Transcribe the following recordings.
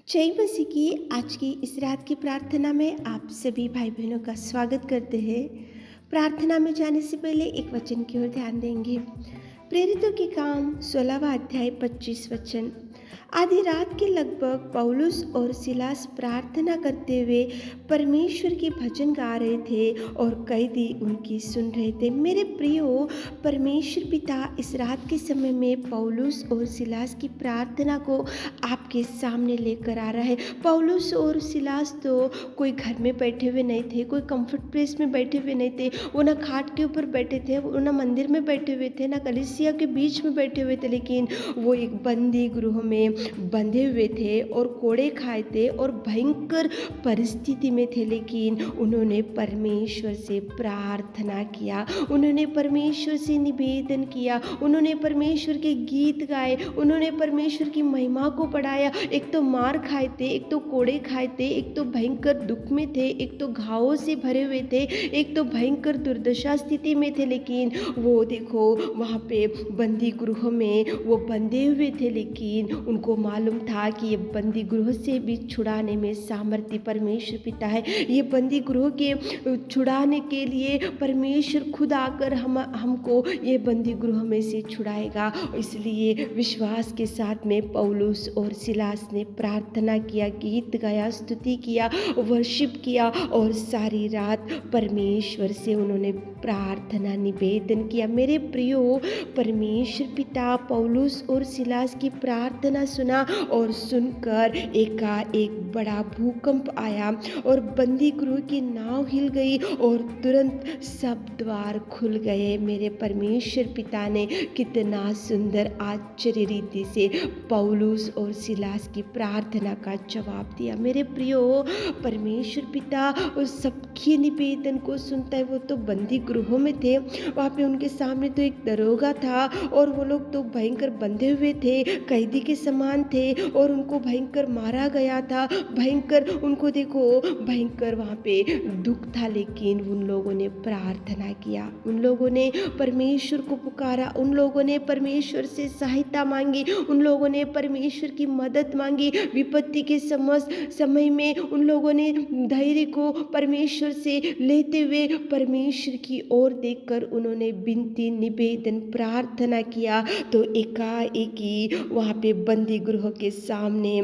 जय मसीह की आज की इस रात की प्रार्थना में आप सभी भाई बहनों का स्वागत करते हैं। प्रार्थना में जाने से पहले एक वचन की ओर ध्यान देंगे। प्रेरितों के काम 16वां अध्याय 25 वचन। आधी रात के लगभग पौलुस और सिलास प्रार्थना करते हुए परमेश्वर के भजन गा रहे थे और कैदी उनकी सुन रहे थे। मेरे प्रियो, परमेश्वर पिता इस रात के समय में पौलुस और सिलास की प्रार्थना को आपके सामने लेकर आ रहा है। पौलुस और सिलास तो कोई घर में बैठे हुए नहीं थे, कोई कंफर्ट प्लेस में बैठे हुए नहीं थे। वो ना खाट के ऊपर बैठे थे, वो ना मंदिर में बैठे हुए थे, ना कलीसिया के बीच में बैठे हुए थे, लेकिन वो एक बंदी गृह में बंधे हुए थे और कोड़े खाए थे और भयंकर परिस्थिति में थे। लेकिन उन्होंने परमेश्वर से प्रार्थना किया, उन्होंने परमेश्वर से निवेदन किया, उन्होंने परमेश्वर के गीत गाए, उन्होंने परमेश्वर की महिमा को बढ़ाया। एक तो मार खाए थे, एक तो कोड़े खाए थे, एक तो भयंकर दुख में थे, एक तो घावों से भरे हुए थे, एक तो भयंकर दुर्दशा स्थिति में थे। लेकिन वो देखो, वहाँ पे बंदी गृह में वो बंधे हुए थे, लेकिन उनको मालूम था कि ये बंदी गृह से भी छुड़ाने में सामर्थ्य परमेश्वर पिता है। ये बंदी गृह के छुड़ाने के लिए परमेश्वर खुद आकर हमको ये बंदी गृह में से छुड़ाएगा। इसलिए विश्वास के साथ में पौलुस और सिलास ने प्रार्थना किया, गीत गाया, स्तुति किया, वर्शिप किया और सारी रात परमेश्वर से उन्होंने प्रार्थना निवेदन किया। मेरे प्रियो, परमेश्वर पिता पौलुस और सिलास की प्रार्थना सुना और सुनकर एकाएक बड़ा भूकंप आया और बंदी गृह की नाव हिल गई और तुरंत सब द्वार खुल गए। मेरे परमेश्वर पिता ने कितना सुंदर आश्चर्य रीति से पौलुस और सिलास की प्रार्थना का जवाब दिया। मेरे प्रियो, परमेश्वर पिता उस सबकी निवेदन को सुनता है। वो तो बंदी गृहों में थे, वहाँ पे उनके सामने तो एक दरोगा था और वो लोग तो भयंकर बंधे हुए थे, कैदी के समान थे और उनको भयंकर मारा गया था, भयंकर उनको देखो भयंकर वहाँ पे दुख था। लेकिन उन लोगों ने प्रार्थना किया, उन लोगों ने परमेश्वर को पुकारा, उन लोगों ने परमेश्वर से सहायता मांगी, उन लोगों ने परमेश्वर की मदद मांगी। विपत्ति के समय में उन लोगों ने धैर्य को परमेश्वर से लेते हुए परमेश्वर की ओर देखकर उन्होंने विनती, निवेदन, प्रार्थना किया। तो एकाएक ही वहाँ पे बंदी गृह के सामने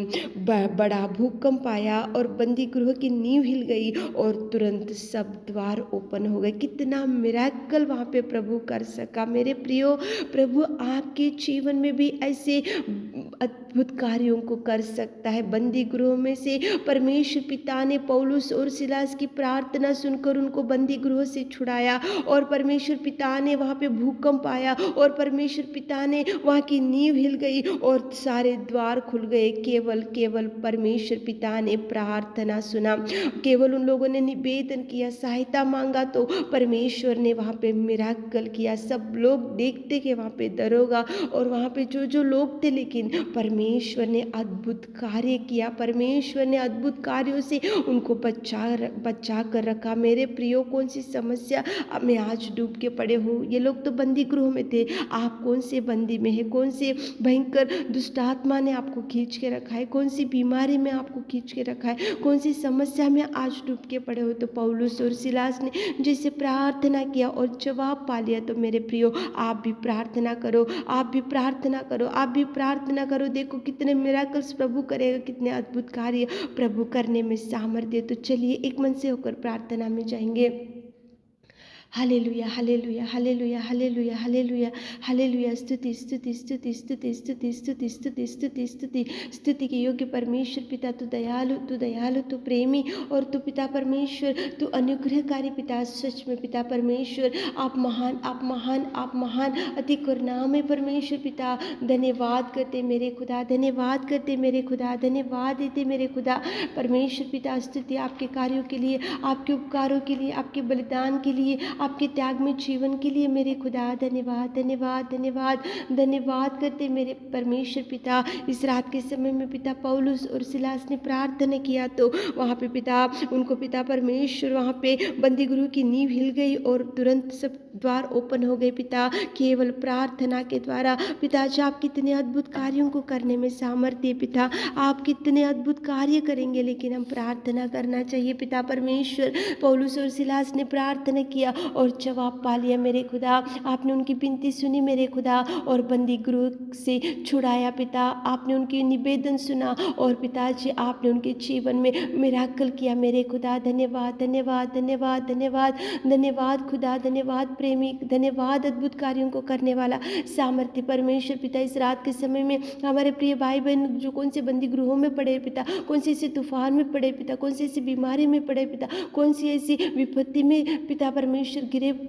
बड़ा भूकंप आया और बंदी गृह की नींव हिल गई और तुरंत सब द्वार ओपन हो गए। कितना मिरेकल वहाँ पे प्रभु कर सका। मेरे प्रियो, प्रभु आपके जीवन में भी ऐसे अद्भुत कार्यों को कर सकता है। बंदी गृह में से परमेश्वर पिता ने पौलुस और सिलास की प्रार्थना सुनकर उनको बंदी गृह से छुड़ाया और परमेश्वर पिता ने वहाँ पे भूकंप आया और परमेश्वर पिता ने वहाँ की नींव हिल गई और सारे द्वार खुल गए। केवल परमेश्वर पिता ने प्रार्थना सुना, केवल उन लोगों ने निवेदन किया, सहायता मांगा तो परमेश्वर ने वहाँ पे मिराकल किया। सब लोग देखते कि वहाँ पे दरोगा और वहाँ पे जो लोग थे, लेकिन परमेश्वर ने अद्भुत कार्य किया, परमेश्वर ने अद्भुत कार्यों से उनको बचा कर रखा। मेरे प्रियो, कौन सी समस्या में आज डूब के पड़े हो? ये लोग तो बंदी गृह में थे, आप कौन से बंदी में है? कौन से भयंकर दुष्ट आत्मा ने आपको खींच के रखा है? कौन सी बीमारी में आपको खींच के रखा है? कौन सी समस्या में आज डूब के पड़े हो? तो पौलुस और सिलास ने जैसे प्रार्थना किया और जवाब पा लिया, तो मेरे प्रियो, आप भी प्रार्थना करो, आप भी प्रार्थना करो, आप भी प्रार्थना करो। देखो कितने मिराकल्स प्रभु करेगा, कितने अद्भुत कार्य प्रभु करने में सामर्थ्य। तो चलिए एक मन से होकर प्रार्थना में जाएंगे। Hallelujah, hallelujah, hallelujah, hallelujah, hallelujah, hallelujah. स्तुति स्तुति स्तुति स्तुति स्तुति स्तुति स्तुति स्तुति स्तुति स्तुति के योग्य परमेश्वर पिता, तू दयालु, तू प्रेमी और तू पिता परमेश्वर, तू अनुग्रहकारी पिता, सच में पिता परमेश्वर, आप महान, आप महान, आप महान, अति करुणामय परमेश्वर पिता। धन्यवाद करते मेरे खुदा, धन्यवाद करते मेरे खुदा, धन्यवाद देते मेरे खुदा परमेश्वर पिता। स्तुति आपके कार्यों के लिए, आपके उपकारों के लिए, आपके बलिदान के लिए, आपके त्याग में जीवन के लिए मेरे खुदा धन्यवाद धन्यवाद धन्यवाद धन्यवाद करते मेरे परमेश्वर पिता। इस रात के समय में पिता पौलुस और सिलास ने प्रार्थना किया तो वहाँ पे पिता उनको पिता परमेश्वर वहाँ पे बंदी गुरु की नींव हिल गई और तुरंत सब द्वार ओपन हो गए पिता, केवल प्रार्थना के द्वारा। पिताजी आप कितने अद्भुत कार्यों को करने में सामर्थ्य पिता, आप कितने अद्भुत कार्य करेंगे, लेकिन हम प्रार्थना करना चाहिए पिता परमेश्वर। पौलुस और सिलास ने प्रार्थना किया और जवाब पा लिया मेरे खुदा, आपने उनकी विनती सुनी मेरे खुदा और बंदी गृह से छुड़ाया पिता, आपने उनकी निवेदन सुना और पिताजी आपने उनके जीवन में मिराकल किया मेरे खुदा। धन्यवाद धन्यवाद धन्यवाद धन्यवाद धन्यवाद खुदा, धन्यवाद प्रेमी, धन्यवाद अद्भुत कार्यों को करने वाला सामर्थ्य परमेश्वर पिता। इस रात के समय में हमारे प्रिय भाई बहन जो कौन से बंदी गृहों में पड़े पिता, कौन से ऐसे तूफान में पड़े पिता, कौन सी ऐसी बीमारी में पड़े पिता, कौन सी ऐसी विपत्ति में पिता परमेश्वर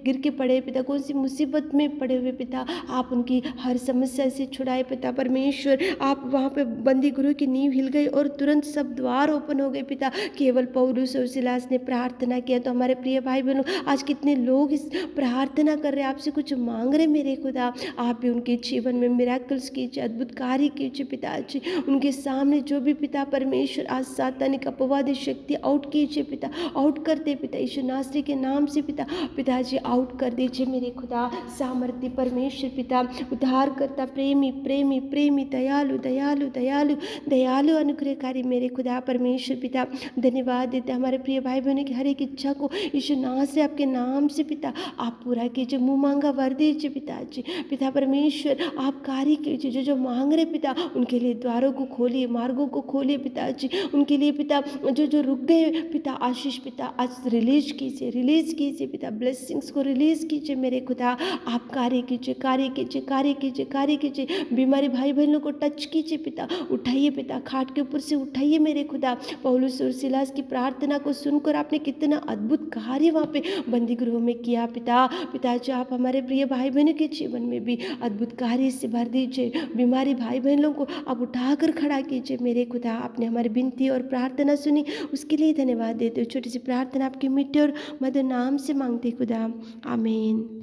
गिर के पड़े पिता, कौन सी मुसीबत में पड़े हुए पिता, आप उनकी हर समस्या से छुड़ाए पिता परमेश्वर। आप वहाँ पे बंदी गृह की नींव हिल गई और तुरंत सब द्वार ओपन हो गए पिता, केवल पौलुस और सिलास ने प्रार्थना किया। तो हमारे प्रिय भाई बहनों, आज कितने लोग इस प्रार्थना कर रहे हैं, आपसे कुछ मांग रहे मेरे खुदा, आप भी उनके जीवन में मिराकल्स कीजिए, अद्भुत कार्य कीजिए पिताजी। उनके सामने जो भी पिता परमेश्वर आज सातानिक अपवादी शक्ति आउट कीजिए पिता, आउट कर दे पिता, यीशु नासरी के नाम से पिता, पिताजी आउट कर दीजिए मेरे खुदा। सामर्थ्य परमेश्वर पिता, उद्धार करता, प्रेमी प्रेमी प्रेमी, दयालु दयालु दयालु दयालु, अनुग्रहकारी मेरे खुदा परमेश्वर पिता। धन्यवाद देते हमारे प्रिय भाई बहनों की हर एक इच्छा को यीशु नासरी आपके नाम से पिता आप पूरा कीजिए, मुँह मांगा वर दीजिए पिताजी। पिता परमेश्वर आप कार्य कीजिए, जो जो मांग रहे पिता उनके लिए द्वारों को खोलिए, मार्गों को खोलिए पिताजी, उनके लिए पिता जो जो रुक गए पिता आशीष पिता आज रिलीज कीजिए पिता, ब्लेसिंग्स को रिलीज कीजिए मेरे खुदा। आप कार्य कीजिए कार्य कीजिए कार्य कीजिए कार्य कीजिए, बीमारी भाई बहनों को टच कीजिए पिता, उठाइए पिता, खाट के ऊपर से उठाइए मेरे खुदा। पौलुस और सिलास की प्रार्थना को सुनकर आपने कितना अद्भुत कार्य वहाँ पे बंदी गृह में किया पिता। पिताजी आप हमारे प्रिय भाई बहनों के जीवन में भी अद्भुत कार्य से भर दीजिए, बीमारी भाई बहनों को आप उठाकर खड़ा कीजिए मेरे खुदा। आपने हमारी विनती और प्रार्थना सुनी, उसके लिए धन्यवाद देते हो। छोटी सी प्रार्थना आपके मीठे और मधुर नाम से मांगते खुदा, आमीन।